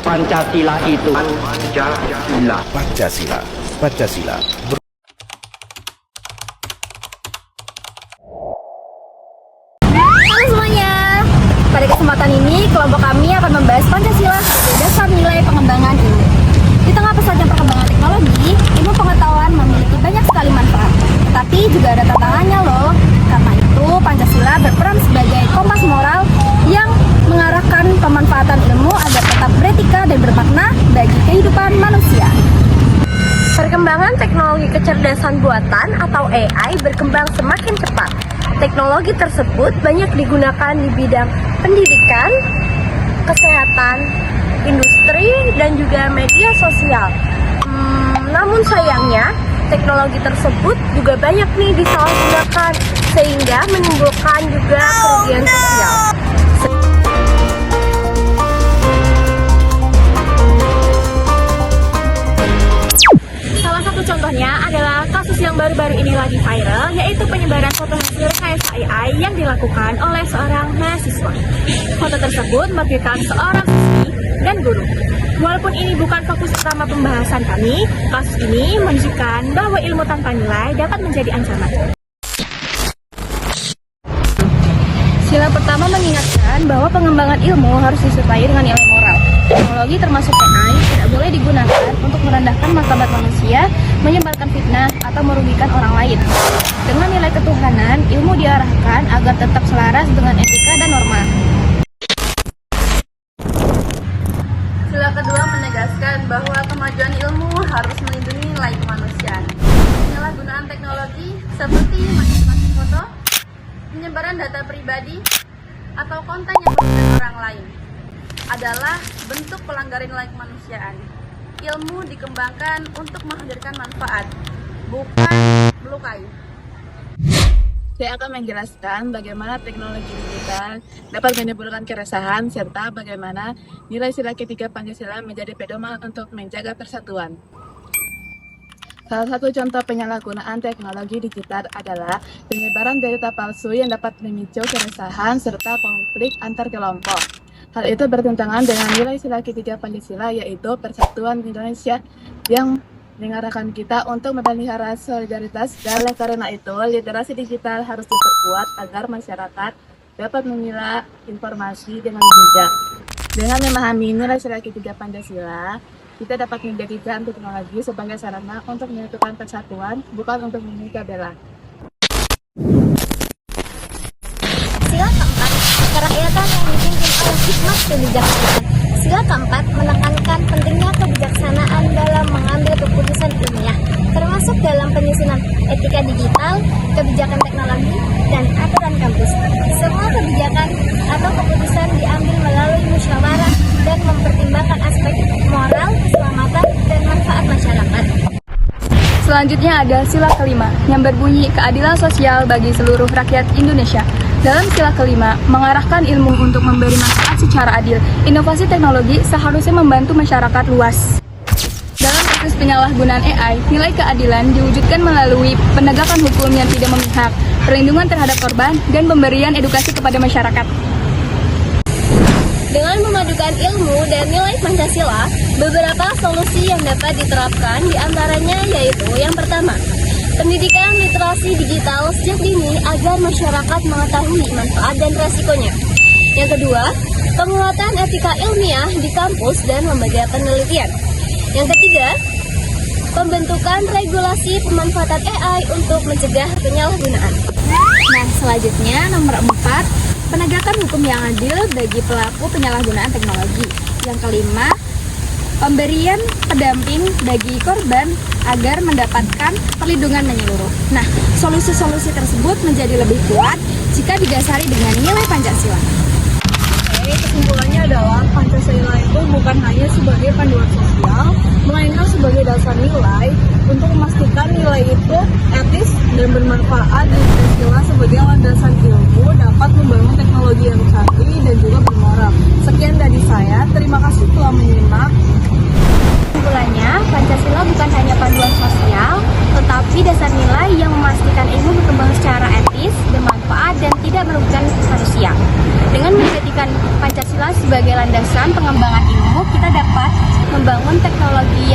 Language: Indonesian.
Pancasila itu Pancasila. Pancasila. Pancasila. Halo semuanya, pada kesempatan ini kelompok kami akan membahas Pancasila sebagai dasar nilai pengembangan ilmu. Di tengah pesatnya perkembangan teknologi, ilmu pengetahuan memiliki banyak sekali manfaat. Tetapi juga ada tantangannya loh. Karena itu, Pancasila berperan sebagai kompas moral yang mengarahkan pemanfaatan ilmu agar tetap beretika dan bermakna bagi kehidupan manusia. Perkembangan teknologi kecerdasan buatan atau AI berkembang semakin cepat. Teknologi tersebut banyak digunakan di bidang pendidikan, kesehatan, industri, dan juga media sosial. Namun sayangnya, teknologi tersebut juga banyak nih disalahgunakan sehingga menimbulkan juga kerugian sosial. Salah satu contohnya adalah kasus yang baru-baru ini lagi viral, yaitu penyebaran foto hasil rekayasa AI yang dilakukan oleh seorang mahasiswa. Foto tersebut merugikan seorang siswi dan guru. Walaupun ini bukan fokus utama pembahasan kami, kasus ini menunjukkan bahwa ilmu tanpa nilai dapat menjadi ancaman. Sila pertama mengingatkan bahwa pengembangan ilmu harus disertai dengan nilai moral. Teknologi termasuk AI tidak boleh digunakan untuk merendahkan martabat manusia, menyebarkan fitnah, atau merugikan orang lain. Dengan nilai ketuhanan, ilmu diarahkan agar tetap selaras dengan etika dan norma. Sila kedua menegaskan bahwa kemajuan ilmu harus melindungi nilai kemanusiaan. Penyalahgunaan teknologi seperti manipulasi foto, penyebaran data pribadi, atau konten yang merugikan orang lain adalah bentuk pelanggaran nilai kemanusiaan. Ilmu dikembangkan untuk menghadirkan manfaat, bukan melukai. Saya akan menjelaskan bagaimana teknologi digital dapat menimbulkan keresahan serta bagaimana nilai sila ketiga Pancasila menjadi pedoman untuk menjaga persatuan. Salah satu contoh penyalahgunaan teknologi digital adalah penyebaran berita palsu yang dapat memicu keresahan serta konflik antar kelompok. Hal itu bertentangan dengan nilai sila ketiga Pancasila, yaitu persatuan Indonesia yang mengarahkan kita untuk memelihara solidaritas. Dan oleh karena itu, literasi digital harus diperkuat agar masyarakat dapat memilah informasi dengan bijak. Dengan memahami nilai sila ketiga Pancasila, kita dapat menjadikan teknologi sebagai sarana untuk menyatukan persatuan, bukan untuk memecah belah. Sila keempat, kerakyatan yang dipimpin oleh hikmat kebijaksanaan. Sila keempat menekankan pentingnya kebijaksanaan dalam mengambil keputusan ilmiah, termasuk dalam penyusunan etika digital, kebijakan teknologi, dan aturan kampus. Semua kebijakan atau keputusan diambil melalui musyawarah dan mempertimbangkan aspek moral, keselamatan, dan manfaat masyarakat. Selanjutnya ada sila kelima yang berbunyi keadilan sosial bagi seluruh rakyat Indonesia. Dalam sila kelima, mengarahkan ilmu untuk memberi manfaat secara adil. Inovasi teknologi seharusnya membantu masyarakat luas. Dalam kasus penyalahgunaan AI, nilai keadilan diwujudkan melalui penegakan hukum yang tidak memihak, perlindungan terhadap korban, dan pemberian edukasi kepada masyarakat. Dengan memadukan ilmu dan nilai Pancasila, beberapa solusi yang dapat diterapkan diantaranya yaitu yang pertama, pendidikan literasi digital sejak dini agar masyarakat mengetahui manfaat dan resikonya. Yang kedua, penguatan etika ilmiah di kampus dan lembaga penelitian. Yang ketiga, pembentukan regulasi pemanfaatan AI untuk mencegah penyalahgunaan. Nah, selanjutnya nomor 4, penegakan hukum yang adil bagi pelaku penyalahgunaan teknologi. Yang kelima, pemberian pendamping bagi korban agar mendapatkan perlindungan menyeluruh. Nah, solusi-solusi tersebut menjadi lebih kuat jika didasari dengan nilai Pancasila. Oke, kesimpulannya adalah Pancasila itu bukan hanya sebagai panduan sosial, melainkan sebagai dasar nilai untuk memastikan nilai itu etis dan bermanfaat, dan Pancasila sebagai landasan ilmu dapat membangun teknologi yang canggih dan juga bermoral. Sekian dari saya, terima kasih telah menyimak. Kesimpulannya, Pancasila bukan hanya panduan sosial, tetapi dasar nilai yang memastikan ilmu berkembang secara etis, bermanfaat, dan tidak merugikan manusia. Dengan menjadikan Pancasila sebagai landasan pengembangan ilmu, kita dapat membangun teknologi